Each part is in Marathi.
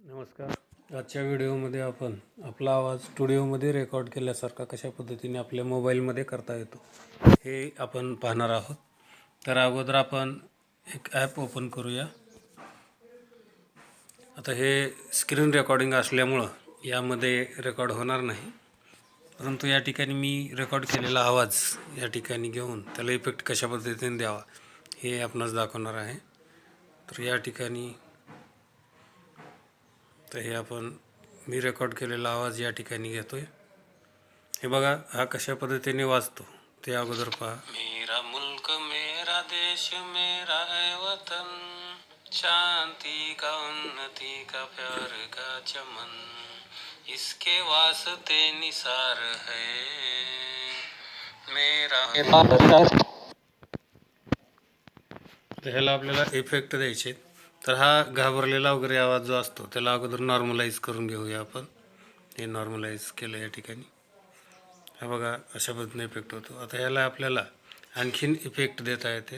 नमस्कार. आजच्या व्हिडिओमध्ये आपण आपला आवाज स्टुडिओमध्ये रेकॉर्ड केल्यासारखा कशा पद्धतीने आपल्या मोबाईलमध्ये करता येतो हे आपण पाहणार आहोत. तर अगोदर आपण एक ॲप ओपन करूया. आता हे स्क्रीन रेकॉर्डिंग असल्यामुळं यामध्ये रेकॉर्ड होणार नाही, परंतु या ठिकाणी मी रेकॉर्ड केलेला आवाज या ठिकाणी घेऊन त्याला इफेक्ट कशा पद्धतीने द्यावा हे आपणास दाखवणार आहे. तर या ठिकाणी हे आपण मी रेकॉर्ड केलेला आवाज या ठिकाणी घेतोय. हे बघा, हा कशा पद्धतीने वाजतो ते अगोदर पहा. मेरा मुल्क मेरा देश मेरा है वतन, शांति का उन्नति का प्यार का चमन, इसके वास्ते निसार है मेरा. ह्याला आपल्याला इफेक्ट द्यायचे. तर हा घाबरलेला वगैरे आवाज जो असतो त्याला अगोदर नॉर्मलाइज करून घेऊया आपण. हे नॉर्मलाइज केलं या ठिकाणी. हा बघा, अशा पद्धतीने इफेक्ट होतो. आता ह्याला आपल्याला आणखीन इफेक्ट देता येते.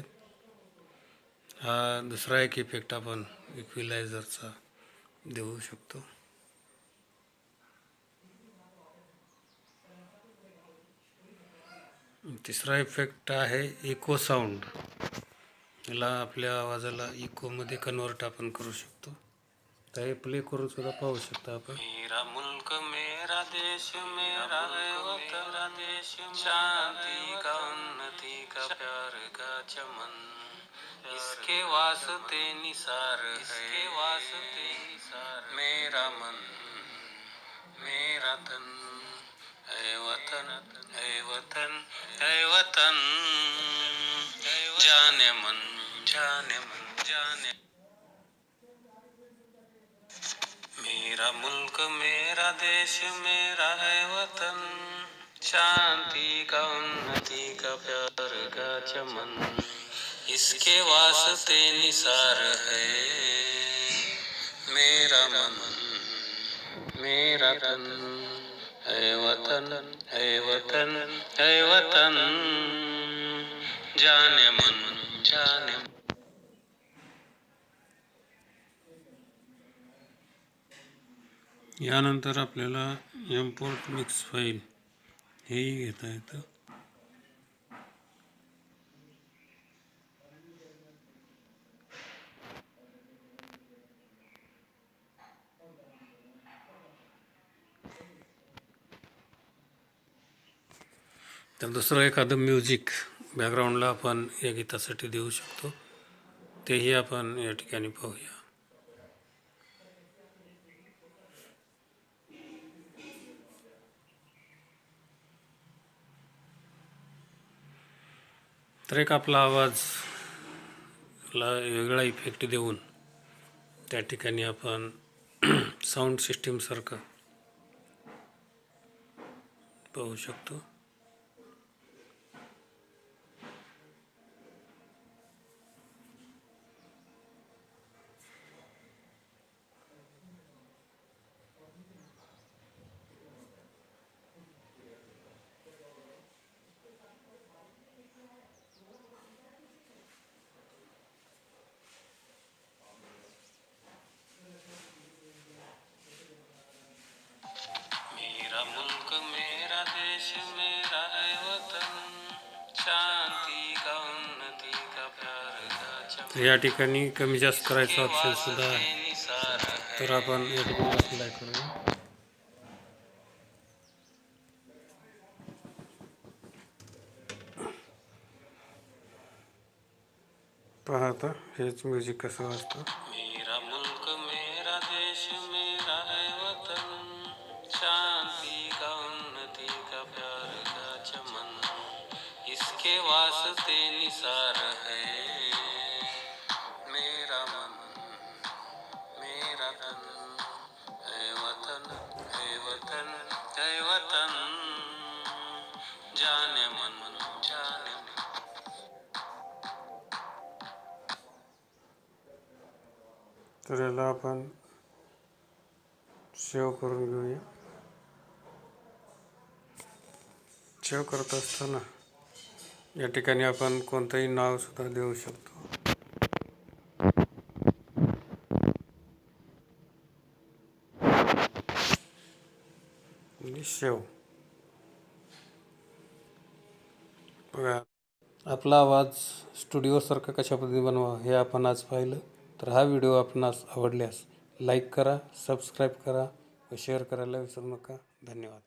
हा दुसरा एक इफेक्ट आपण इक्विलायझरचा देऊ शकतो. तिसरा इफेक्ट आहे इको साऊंड. याला आपल्या आवाजाला इकोमध्ये कन्वर्ट आपण करू शकतो. तर हे प्ले करून सुद्धा पाहू शकता आपण. मेरा मुल्क मेरा देश मेरा मेरा देश, शांति का उन्नति का प्यार का चमन, इसके वास्ते निसार है मेरा मन मेरा तन, है वतन है वतन है वतन, जाने मन जाने मन जाने. मेरा मुल्क मेरा देश मेरा है वतन, शांति का उन्नति का प्यार का चमन, इसके वास्ते निसार है मेरा मन मेरा तन, है वतन है वतन है वतन, जाने मन जाने. यानंतर आपल्याला इम्पोर्ट मिक्स फाईल हेही घेता येतं. तर दुसरं एखादं म्युझिक बॅकग्राऊंडला आपण या गीतासाठी देऊ शकतो. तेही आपण या ठिकाणी पाहूया. तर एक आपला आवाजला वेगळा इफेक्ट देऊन त्या ठिकाणी आपण साऊंड सिस्टीमसारखं पाहू शकतो. या ठिकाणी कमी जास्त करायचं ऑप्शन सुद्धा आहे. तर आपण या ठिकाणी अप्लाय करूया. पहा आता हेच म्युझिक कसं वाजतं. मेरा मुल्क मेरा देश मेरा है वतन, शांति का उन्नति का प्यार का चमन, इसके वास्ते निसार है मेरा मन मेरा तन, है वतन है वतन है वतन, जाने मन जाने. तर याला आपण सेव्ह करून घेऊया. सेव्ह करत असताना या ठिकाणी आपण कोणतंही नाव सुद्धा देऊ शकतो. आणि शेव. बघा, आपला आवाज स्टुडिओसारखा कशा पद्धतीने बनवा हे आपण आज पाहिलं. तर हा व्हिडिओ आपणास आवडल्यास लाईक करा, सबस्क्राईब करा व शेअर करायला विसरू नका. धन्यवाद.